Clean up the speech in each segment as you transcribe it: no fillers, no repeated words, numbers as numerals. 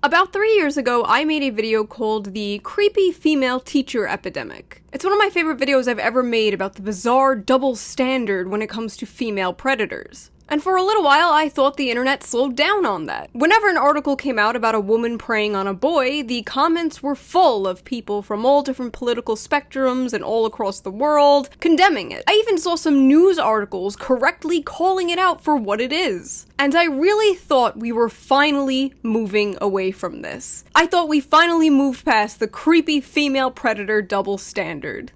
About 3 years ago, I made a video called the Creepy Female Teacher Epidemic. It's one of my favorite videos I've ever made about the bizarre double standard when it comes to female predators. And for a little while, I thought the internet slowed down on that. Whenever an article came out about a woman preying on a boy, the comments were full of people from all different political spectrums and all across the world condemning it. I even saw some news articles correctly calling it out for what it is. And I really thought we were finally moving away from this. I thought we finally moved past the creepy female predator double standard.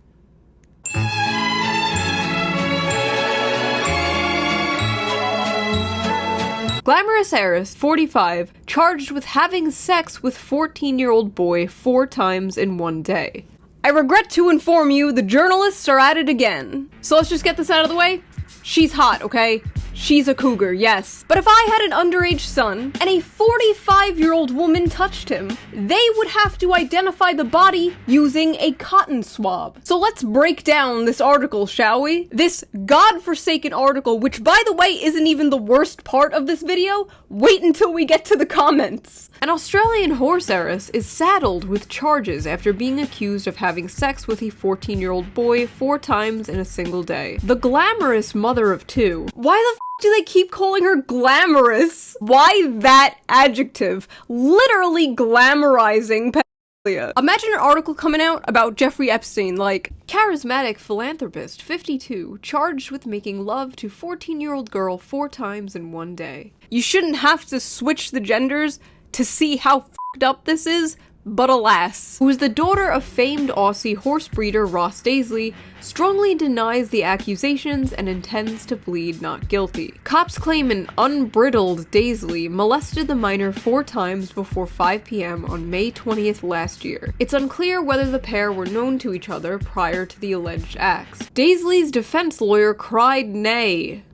Glamorous heiress, 45, charged with having sex with 14-year-old boy 4 times in one day. I regret to inform you, the journalists are at it again. So let's just get this out of the way. She's hot, okay? She's a cougar, yes. But if I had an underage son, and a 45-year-old woman touched him, they would have to identify the body using a cotton swab. So let's break down this article, shall we? This godforsaken article, which by the way isn't even the worst part of this video. Wait until we get to the comments. An Australian horse heiress is saddled with charges after being accused of having sex with a 14-year-old boy 4 times in a single day. The glamorous mother of 2. Why the f do they keep calling her glamorous? Why that adjective? Literally glamorizing pedophilia. Imagine an article coming out about Jeffrey Epstein, like, charismatic philanthropist, 52, charged with making love to 14-year-old girl 4 times in one day. You shouldn't have to switch the genders to see how f***ed up this is, but alas. Who is the daughter of famed Aussie horse breeder Ross Daisley, strongly denies the accusations and intends to plead not guilty. Cops claim an unbridled Daisley molested the minor 4 times before 5 p.m. on May 20th last year. It's unclear whether the pair were known to each other prior to the alleged acts. Daisley's defense lawyer cried nay.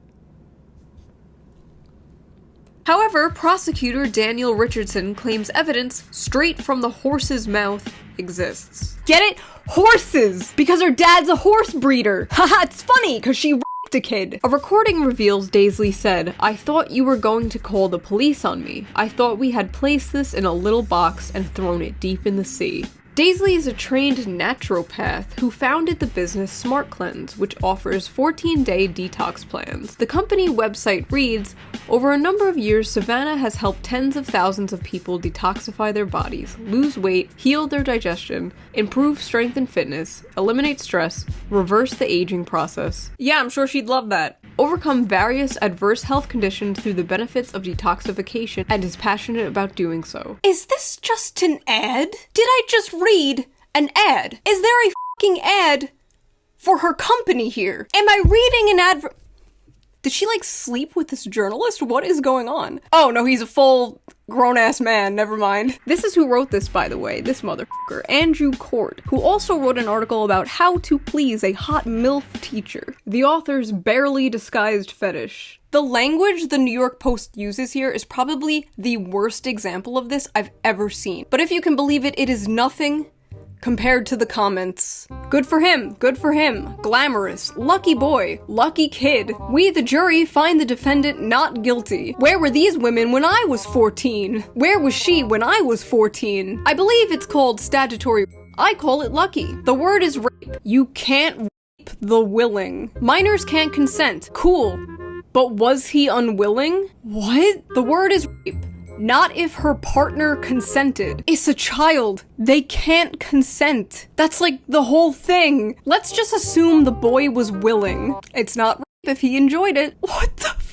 However, prosecutor Daniel Richardson claims evidence straight from the horse's mouth exists. Get it? Horses! Because her dad's a horse breeder! Haha, it's funny, cause she raped a kid. A recording reveals Daisley said, "I thought you were going to call the police on me. I thought we had placed this in a little box and thrown it deep in the sea." Daisley is a trained naturopath who founded the business Smart Cleanse, which offers 14-day detox plans. The company website reads, "Over a number of years, Savannah has helped tens of thousands of people detoxify their bodies, lose weight, heal their digestion, improve strength and fitness, eliminate stress, reverse the aging process." Yeah, I'm sure she'd love that. Overcome various adverse health conditions through the benefits of detoxification, and is passionate about doing so. Is this just an ad? Did I just read an ad? Is there a fucking ad for her company here? Am I reading an ad? Did she like sleep with this journalist? What is going on? Oh no, he's a full grown-ass man, never mind. This is who wrote this, by the way, this motherfucker, Andrew Court, who also wrote an article about how to please a hot MILF teacher. The author's barely disguised fetish. The language the New York Post uses here is probably the worst example of this I've ever seen. But if you can believe it, it is nothing compared to the comments. Good for him, glamorous, lucky boy, lucky kid. We, the jury, find the defendant not guilty. Where were these women when I was 14? Where was she when I was 14? I believe it's called statutory. I call it lucky. The word is rape. You can't rape the willing. Minors can't consent. Cool. But was he unwilling? What? The word is rape. Not if her partner consented. It's a child. They can't consent. That's like the whole thing. Let's just assume the boy was willing. It's not rape if he enjoyed it. What the f***?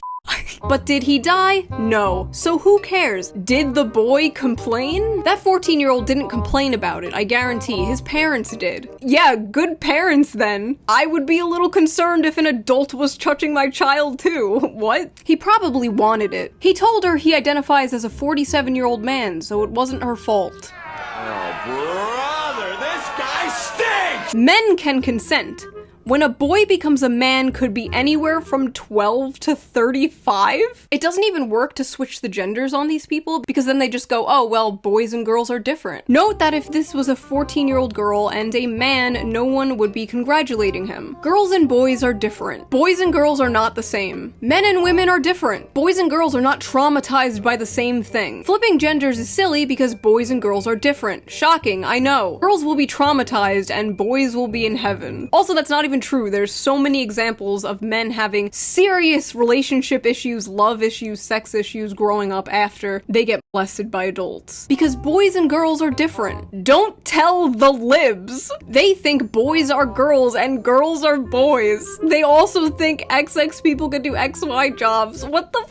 But did he die? No. So who cares? Did the boy complain? That 14-year-old didn't complain about it, I guarantee. His parents did. Yeah, good parents then. I would be a little concerned if an adult was touching my child too. What? He probably wanted it. He told her he identifies as a 47-year-old man, so it wasn't her fault. Oh, brother, this guy stinks! Men can consent. When a boy becomes a man could be anywhere from 12 to 35? It doesn't even work to switch the genders on these people because then they just go, oh, well, boys and girls are different. Note that if this was a 14-year-old girl and a man, no one would be congratulating him. Girls and boys are different. Boys and girls are not the same. Men and women are different. Boys and girls are not traumatized by the same thing. Flipping genders is silly because boys and girls are different. Shocking, I know. Girls will be traumatized and boys will be in heaven. Also, that's not even true. There's so many examples of men having serious relationship issues, love issues, sex issues growing up after they get molested by adults. Because boys and girls are different. Don't tell the libs. They think boys are girls and girls are boys. They also think XX people can do XY jobs. What the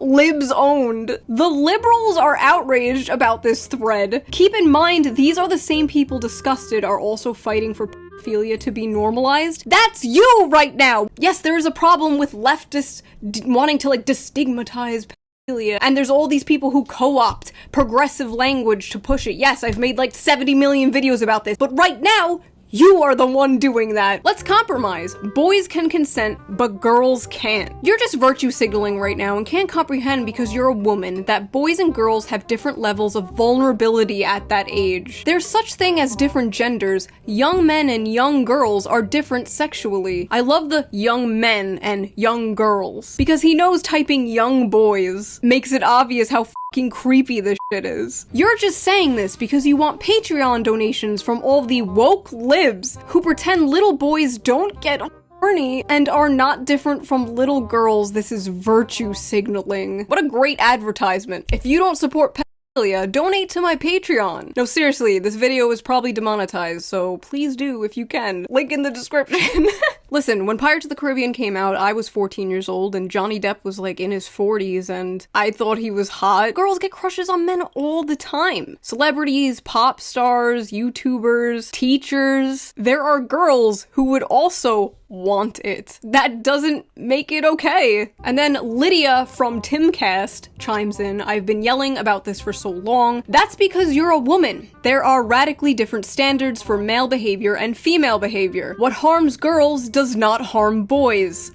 libs owned. The liberals are outraged about this thread. Keep in mind, these are the same people disgusted are also fighting for pedophilia to be normalized. That's you right now! Yes, there is a problem with leftists wanting to destigmatize pedophilia, and there's all these people who co-opt progressive language to push it. Yes, I've made 70 million videos about this, but right now, you are the one doing that. Let's compromise. Boys can consent, but girls can't. You're just virtue signaling right now and can't comprehend because you're a woman that boys and girls have different levels of vulnerability at that age. There's such thing as different genders. Young men and young girls are different sexually. I love the young men and young girls because he knows typing young boys makes it obvious how fucking creepy this shit is. You're just saying this because you want Patreon donations from all the woke libs who pretend little boys don't get horny and are not different from little girls. This is virtue signaling. What a great advertisement. If you don't support pedophilia, donate to my Patreon. No, seriously, this video is probably demonetized, so please do if you can. Link in the description. Listen, when Pirates of the Caribbean came out, I was 14 years old and Johnny Depp was in his 40s and I thought he was hot. Girls get crushes on men all the time. Celebrities, pop stars, YouTubers, teachers. There are girls who would also want it. That doesn't make it okay. And then Lydia from Timcast chimes in, I've been yelling about this for so long. That's because you're a woman. There are radically different standards for male behavior and female behavior. What harms girls does not harm boys.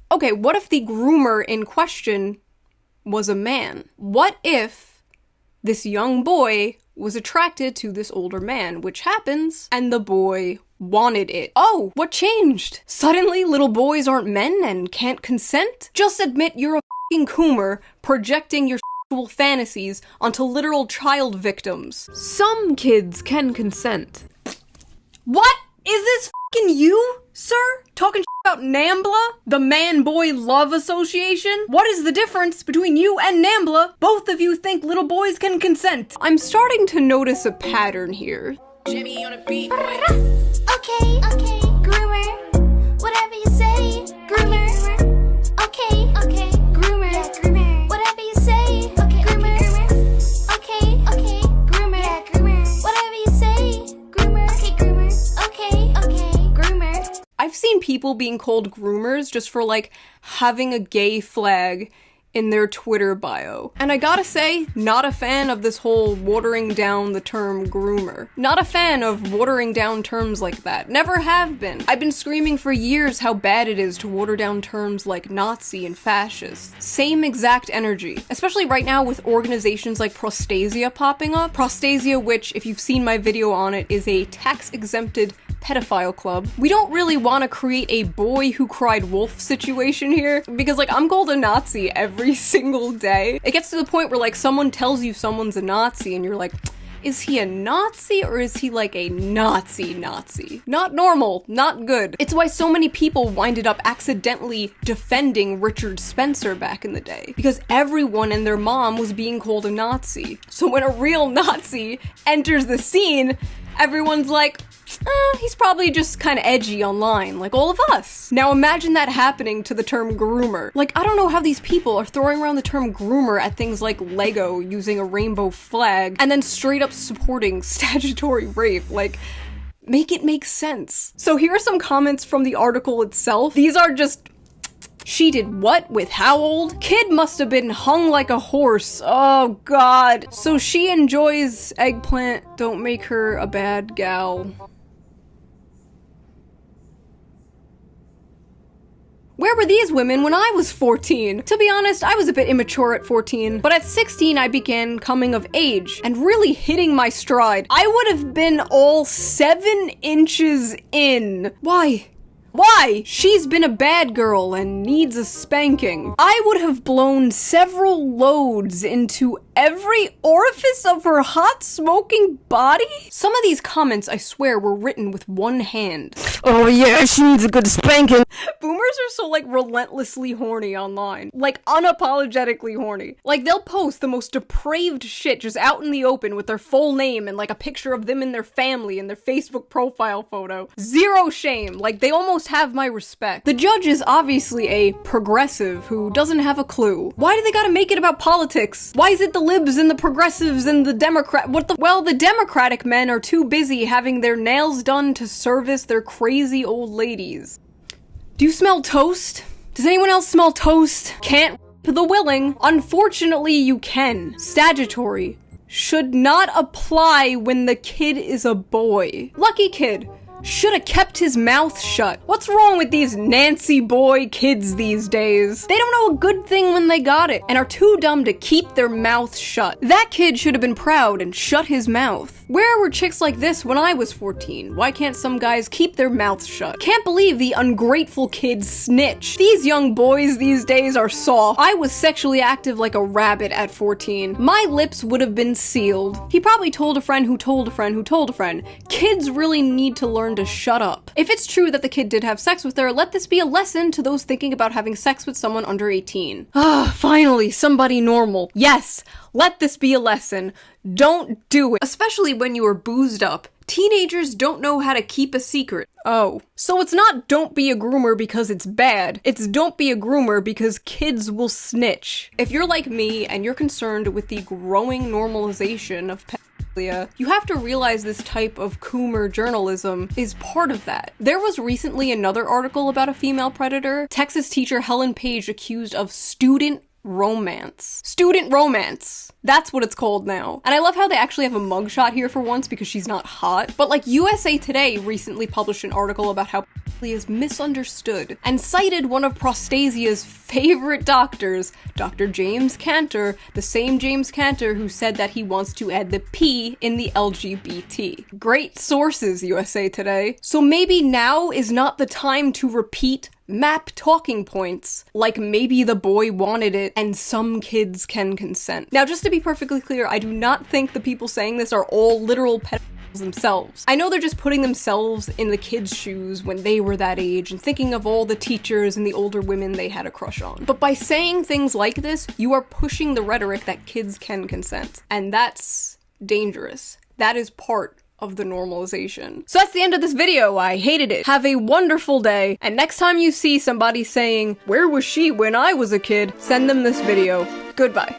Okay, what if the groomer in question was a man? What if this young boy was attracted to this older man, which happens, and the boy wanted it? Oh, what changed? Suddenly little boys aren't men and can't consent? Just admit you're a fucking coomer projecting your sexual fantasies onto literal child victims. Some kids can consent. What? Is this fucking you, sir? Talking about NAMBLA? The Man-Boy Love Association? What is the difference between you and NAMBLA? Both of you think little boys can consent. I'm starting to notice a pattern here. Jimmy on a beat, boy. Okay, groomer. Whatever you say, groomer. Okay, groomer. Yeah, groomer. Whatever you say, okay, groomer. Okay, groomer. Yeah, groomer. Whatever you say, groomer. Okay, groomer. I've seen people being called groomers just for having a gay flag in their Twitter bio. And I gotta say, not a fan of this whole watering down the term groomer. Not a fan of watering down terms like that. Never have been. I've been screaming for years how bad it is to water down terms like Nazi and fascist. Same exact energy. Especially right now with organizations like Prostasia popping up. Prostasia, which, if you've seen my video on it, is a tax-exempted pedophile club. We don't really want to create a boy who cried wolf situation here, because I'm called a Nazi every single day. It gets to the point where someone tells you someone's a Nazi and you're like, is he a Nazi or is he a Nazi? Not normal, not good. It's why so many people winded up accidentally defending Richard Spencer back in the day, because everyone and their mom was being called a Nazi. So when a real Nazi enters the scene, everyone's like, he's probably just kind of edgy online, like all of us. Now imagine that happening to the term groomer. I don't know how these people are throwing around the term groomer at things like Lego using a rainbow flag and then straight up supporting statutory rape. Make it make sense. So here are some comments from the article itself. These are just, she did what with how old? Kid must have been hung like a horse. Oh god. So she enjoys eggplant, don't make her a bad gal. Where were these women when I was 14? To be honest, I was a bit immature at 14, but at 16 I began coming of age and really hitting my stride. I would have been all 7 inches in. Why? Why? She's been a bad girl and needs a spanking. I would have blown several loads into every orifice of her hot smoking body? Some of these comments, I swear, were written with one hand. Oh yeah, she needs a good spanking. Boomers are so, like, relentlessly horny online. Like, unapologetically horny. Like, they'll post the most depraved shit just out in the open with their full name and, like, a picture of them and their family and their Facebook profile photo. Zero shame. Like, they almost have my respect. The judge is obviously a progressive who doesn't have a clue. Why do they gotta make it about politics? Why is it the libs and the progressives and the Well, the Democratic men are too busy having their nails done to service their crazy old ladies. Do you smell toast? Does anyone else smell toast? Can't the willing. Unfortunately, you can. Statutory should not apply when the kid is a boy. Lucky kid. Should have kept his mouth shut. What's wrong with these Nancy boy kids these days? They don't know a good thing when they got it, and are too dumb to keep their mouth shut. That kid should have been proud and shut his mouth. Where were chicks like this when I was 14? Why can't some guys keep their mouths shut? Can't believe the ungrateful kids snitch. These young boys these days are soft. I was sexually active like a rabbit at 14. My lips would have been sealed. He probably told a friend who told a friend who told a friend. Kids really need to learn to shut up. If it's true that the kid did have sex with her, let this be a lesson to those thinking about having sex with someone under 18. Ah, finally, somebody normal. Yes, let this be a lesson. Don't do it. Especially when you are boozed up. Teenagers don't know how to keep a secret. Oh. So it's not don't be a groomer because it's bad. It's don't be a groomer because kids will snitch. If you're like me and you're concerned with the growing normalization of you have to realize this type of coomer journalism is part of that. There was recently another article about a female predator. Texas teacher Helen Page accused of student romance. Student romance. That's what it's called now. And I love how they actually have a mugshot here for once because she's not hot. But like USA Today recently published an article about how is misunderstood and cited one of Prostasia's favorite doctors, Dr. James Cantor, the same James Cantor who said that he wants to add the P in the LGBT. Great sources, USA Today. So maybe now is not the time to repeat map talking points, like maybe the boy wanted it and some kids can consent. Now, just to be perfectly clear, I do not think the people saying this are all literal pedophiles themselves. I know they're just putting themselves in the kids' shoes when they were that age and thinking of all the teachers and the older women they had a crush on. But by saying things like this, you are pushing the rhetoric that kids can consent. And that's dangerous. That is part of the normalization. So that's the end of this video. I hated it. Have a wonderful day. And next time you see somebody saying, "Where was she when I was a kid?" send them this video. Goodbye.